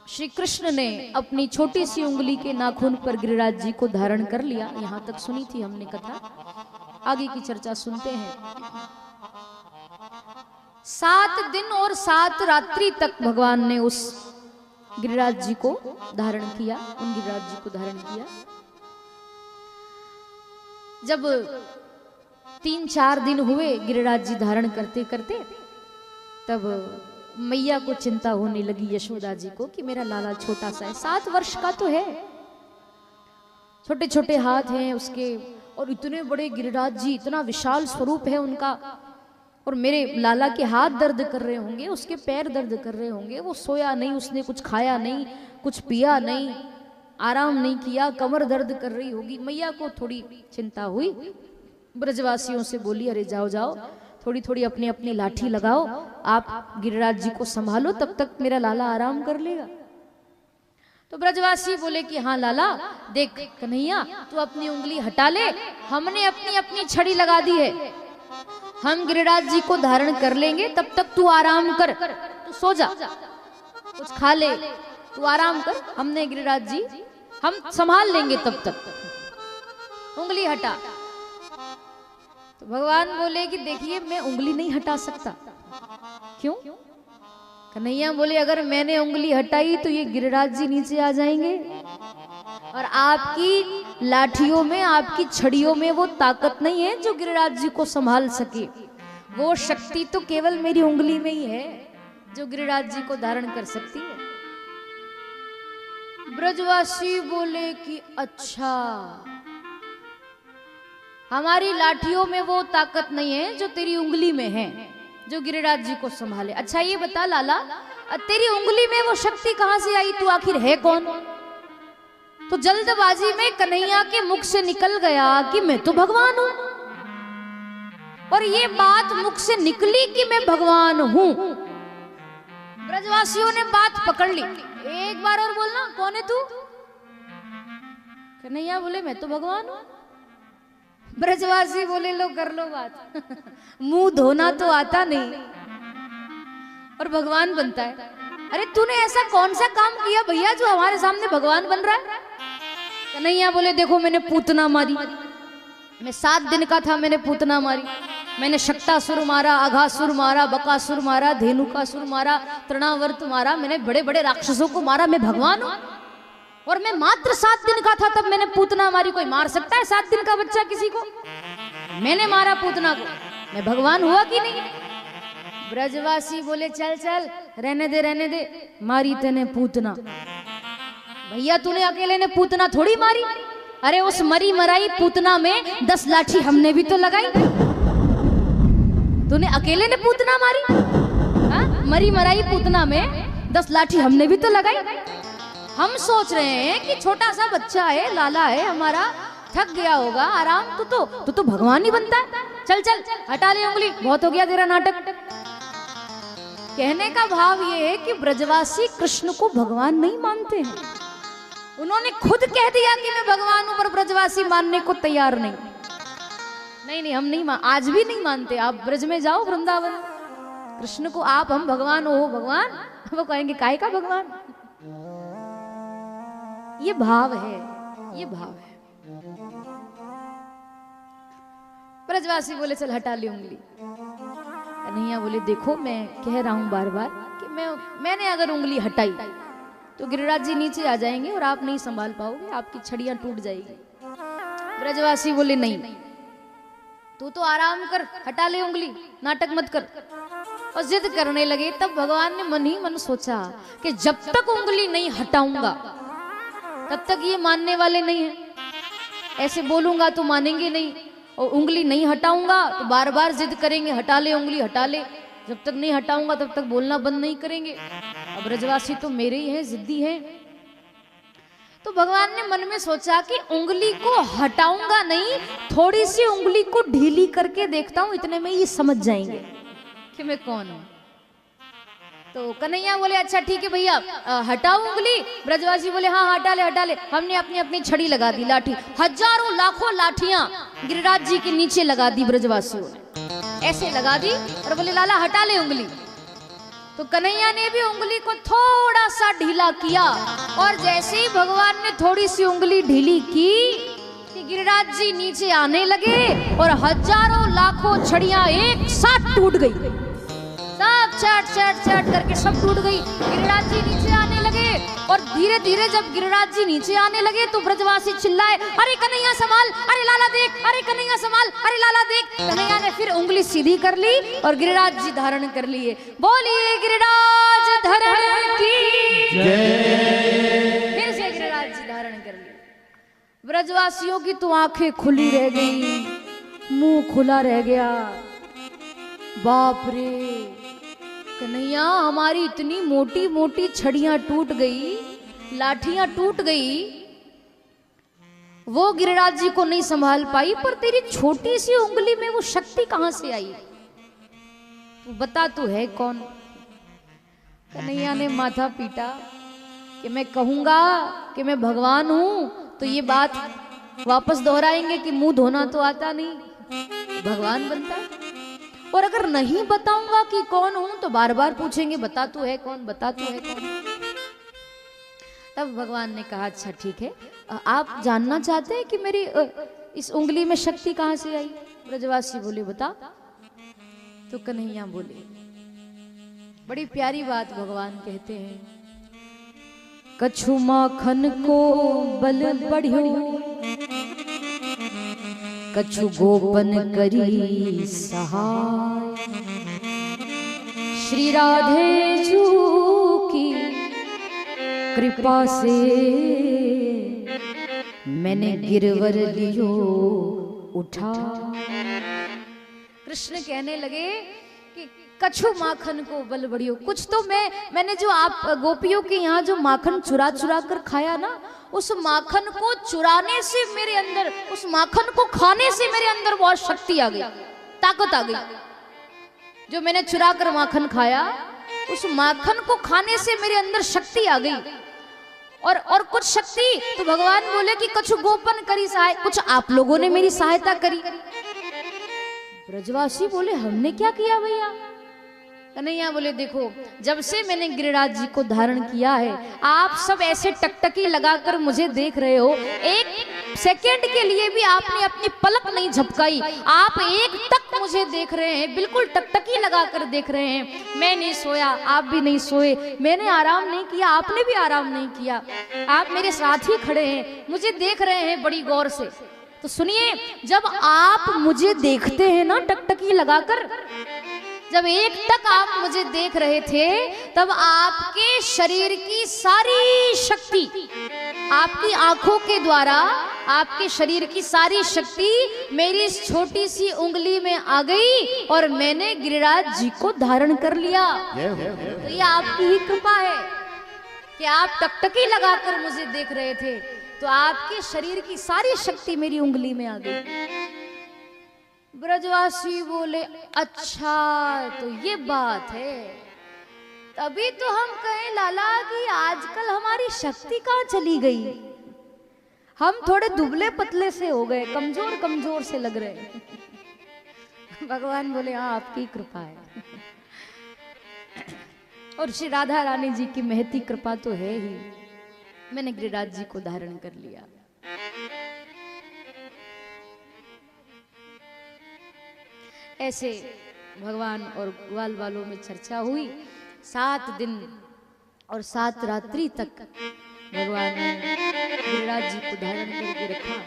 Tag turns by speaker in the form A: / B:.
A: श्री कृष्ण ने अपनी छोटी सी उंगली के नाखून पर गिरिराज जी को धारण कर लिया। यहां तक सुनी थी हमने कथा, आगे की चर्चा सुनते हैं। 7 दिन और 7 रात्रि तक भगवान ने उस गिरिराज जी को धारण किया, उन गिरिराज जी को धारण किया। जब 3-4 दिन हुए गिरिराज जी धारण करते करते, तब मैया को चिंता होने लगी यशोदा जी को कि मेरा लाला छोटा सा है, 7 वर्ष का तो है, छोटे छोटे हाथ हैं उसके, और इतने बड़े गिरिराज जी, इतना विशाल स्वरूप है उनका, और मेरे लाला के हाथ दर्द कर रहे होंगे, उसके पैर दर्द कर रहे होंगे, वो सोया नहीं, उसने कुछ खाया नहीं, कुछ पिया नहीं, आराम नहीं किया, कमर दर्द कर रही होगी। मैया को थोड़ी चिंता हुई, ब्रजवासियों से बोली अरे जाओ जाओ, थोड़ी थोड़ी अपनी अपनी लाठी लगाओ, आप गिरिराज जी को संभालो, तब तक मेरा लाला आराम कर लेगा। तो ब्रजवासी बोले कि हाँ लाला, देख कन्हैया तू अपनी उंगली हटा ले, हमने अपनी अपनी छड़ी लगा दी है, हम गिरिराज जी को धारण कर लेंगे, तब तक तू आराम कर, तू सो जा, कुछ खा ले, तू आराम कर, हमने गिरिराज जी हम संभाल लेंगे, तब तक उंगली हटा। तो भगवान बोले कि देखिए मैं उंगली नहीं हटा सकता। क्यों? कन्हैया बोले अगर मैंने उंगली हटाई तो ये गिरिराज जी नीचे आ जाएंगे, और आपकी लाठियों में, आपकी छड़ियों में वो ताकत नहीं है जो गिरिराज जी को संभाल सके, वो शक्ति तो केवल मेरी उंगली में ही है जो गिरिराज जी को धारण कर सकती है। ब्रजवासी बोले कि अच्छा, हमारी लाठियों में वो ताकत नहीं है जो तेरी उंगली में है, जो गिरिराज जी को संभाले। अच्छा ये बता लाला, तेरी उंगली में वो शक्ति कहां से आई, तू आखिर है कौन? तो जल्दबाजी में कन्हैया के मुख से निकल गया कि मैं तो भगवान हूं, और ये बात मुख से निकली कि मैं भगवान हूं। ब्रजवासियों ने बात पकड़ ली, एक बार और बोलना कौन है तू? कन्हैया बोले मैं तो भगवान हूं। ब्रजवासी बोले लो कर लो बात मुंह धोना तो आता नहीं और भगवान बनता है। अरे तूने ऐसा कौन सा काम किया भैया जो हमारे सामने भगवान बन रहा है? कन्हैया बोले देखो मैंने पूतना मारी, मैं 7 दिन का था, मैंने पूतना मारी, मैंने शक्तासुर मारा, अघासुर मारा, बकासुर मारा, धेनुकासुर मारा, तृणावर्त मारा, मैंने बड़े बड़े राक्षसों को मारा, मैं भगवान हूं। और मैं मात्र 7 दिन का था तब मैंने पूतना मारी। कोई मार सकता है 7 दिन का बच्चा किसी को? मैंने मारा पूतना को, मैं भगवान हुआ कि नहीं? ब्रजवासी बोले चल चल रहने दे, मारी तेने पूतना। भैया तूने अकेले ने पूतना थोड़ी मारी, अरे उस मरी मराई पूतना में 10 लाठी हमने भी तो लगाई। तूने अकेले ने पूतना मारी? हाँ? मरी मराई पूतना में 10 लाठी हमने भी तो लगाई। हम सोच रहे हैं कि छोटा सा बच्चा है, लाला है हमारा, थक गया होगा, आराम, तू तो भगवान ही बनता है। चल चल हटा ले उंगली, बहुत हो गया तेरा नाटक। कहने का भाव ये है कि ब्रजवासी कृष्ण को भगवान नहीं मानते हैं। उन्होंने खुद कह दिया कि मैं भगवान हूं, पर ब्रजवासी मानने को तैयार नहीं। नहीं हम नहीं आज भी नहीं मानते। आप ब्रज में जाओ, वृंदावन, कृष्ण को आप हम भगवान हो भगवान, वो कहेंगे काहे का भगवान? ये भाव है, ये भाव है। ब्रजवासी बोले चल हटा ले उंगली। कन्हैया बोले देखो मैं कह रहा हूं बार बार कि मैंने अगर उंगली हटाई तो गिरिराज जी नीचे आ जाएंगे और आप नहीं संभाल पाओगे, आपकी छड़ियां टूट जाएगी। ब्रजवासी बोले नहीं, तू तो आराम कर, हटा ले उंगली, नाटक मत कर। और जिद करने लगे। तब भगवान ने मन ही मन सोचा कि जब तक उंगली नहीं हटाऊंगा तब तक ये मानने वाले नहीं है। ऐसे बोलूंगा तो मानेंगे नहीं, और उंगली नहीं हटाऊंगा तो बार बार जिद करेंगे हटा ले उंगली, हटा ले। जब तक नहीं हटाऊंगा तब तक बोलना बंद नहीं करेंगे। अब ब्रजवासी तो मेरे ही हैं, जिद्दी हैं। तो भगवान ने मन में सोचा कि उंगली को हटाऊंगा नहीं, थोड़ी सी उंगली को ढीली करके देखता हूं, इतने में ये समझ जाएंगे कि मैं कौन हूं। तो कन्हैया बोले अच्छा ठीक है भैया हटाओ उंगली। ब्रजवासी बोले हाँ हटा ले। हमने अपनी अपनी छड़ी लगा दी, लाठी, हजारों लाखों लाठियां गिरिराज जी के नीचे लगा दी ब्रजवासियों ने, ऐसे लगा दी और बोले लाला हटा ले उंगली। तो कन्हैया ने भी उंगली को थोड़ा सा ढीला किया और जैसे ही भगवान ने थोड़ी सी उंगली ढीली की कि गिरिराज जी नीचे आने लगे और हजारों लाखों छड़ियां एक साथ टूट गई। सब चट चट चट करके सब टूट गई। गिरिराज जी नीचे आने लगे और धीरे धीरे जब गिरिराज जी नीचे आने लगे तो ब्रजवासी चिल्लाए, अरे कन्हैया संभाल, अरे लाला देख, अरे कन्हैया संभाल, अरे लाला देख। कन्हैया ने फिर उंगली सीधी कर ली और गिरिराज जी धारण कर लिए। बोलिए गिरिराज धरण की जय। फिर से गिरिराज जी धारण कर लिए। ब्रजवासियों की तो आंखें खुली रह गई, मुंह खुला रह गया। बाप रे कन्हैया, हमारी इतनी मोटी मोटी छड़ियां टूट गई, लाठियां टूट गई, वो गिरिराज जी को नहीं संभाल पाई, पर तेरी छोटी सी उंगली में वो शक्ति कहां से आई? तू बता, तू है कौन? कन्हैया ने माथा पीटा कि मैं कहूंगा कि मैं भगवान हूं तो ये बात वापस दोहराएंगे कि मुंह धोना तो आता नहीं, भगवान बनता है। और अगर नहीं बताऊंगा कि कौन हूं तो बार बार पूछेंगे, बता तू है कौन, बता तू है कौन। तब भगवान ने कहा, अच्छा ठीक है, आप जानना चाहते हैं कि मेरी इस उंगली में शक्ति कहां से आई? ब्रजवासी बोले, बता। तो कन्हैया बोले, बड़ी प्यारी बात भगवान कहते हैं, कछु माखन को बल बढ़ियो, कछु गोपन करी सहाय, श्री राधे जू की कृपा से मैंने गिरवर लियो उठा। कृष्ण कहने लगे कि कछु माखन को बल बढ़ियो, कुछ तो मैंने जो आप गोपियों के यहाँ जो माखन चुरा चुरा कर खाया ना, उस माखन को चुराने से मेरे अंदर, उस माखन को खाने से मेरे अंदर बहुत शक्ति आ गई, ताकत आ गई। जो मैंने चुरा कर माखन खाया, उस माखन को खाने से मेरे अंदर शक्ति आ गई। और कुछ शक्ति तो भगवान बोले कि कुछ गोपन करी सहाय, कुछ आप लोगों ने मेरी सहायता करी। ब्रजवासी बोले, हमने क्या किया भैया? कन्हैया बोले, देखो, जब से मैंने गिरिराज जी को धारण किया है, आप सब ऐसे टकटकी लगाकर मुझे देख रहे हो, एक सेकंड के लिए भी आपने अपनी पलक नहीं झपकाई, आप एक तक मुझे देख रहे हैं, बिल्कुल टकटकी लगाकर देख रहे हैं। मैं नहीं सोया, आप भी नहीं सोए, मैंने आराम नहीं किया, आपने भी आराम नहीं किया, आप मेरे साथ ही खड़े हैं, मुझे देख रहे हैं बड़ी गौर से। तो सुनिए, जब आप मुझे देखते हैं ना टकटकी लगाकर, जब एक तक आप मुझे देख रहे थे, तब आपके शरीर की सारी शक्ति, आपकी आंखों के द्वारा आपके शरीर की सारी शक्ति मेरी इस छोटी सी उंगली में आ गई और मैंने गिरिराज जी को धारण कर लिया। तो ये आपकी ही कृपा है कि आप टकटकी लगाकर मुझे देख रहे थे, तो आपके शरीर की सारी शक्ति मेरी उंगली में आ गई। ब्रजवासी बोले, अच्छा तो ये बात है, तभी तो हम कहें लाला कि आजकल हमारी शक्ति कहाँ चली गई, हम थोड़े दुबले पतले से हो गए, कमजोर कमजोर से लग रहे। भगवान बोले, हाँ आपकी कृपा है। और श्री राधा रानी जी की महती कृपा तो है ही, मैंने गिरिराज जी को धारण कर लिया। ऐसे भगवान और ग्वाल वालों में चर्चा हुई। 7 दिन और 7 रात्रि तक भगवान ने गिरिराज जी को धारण करके रखा।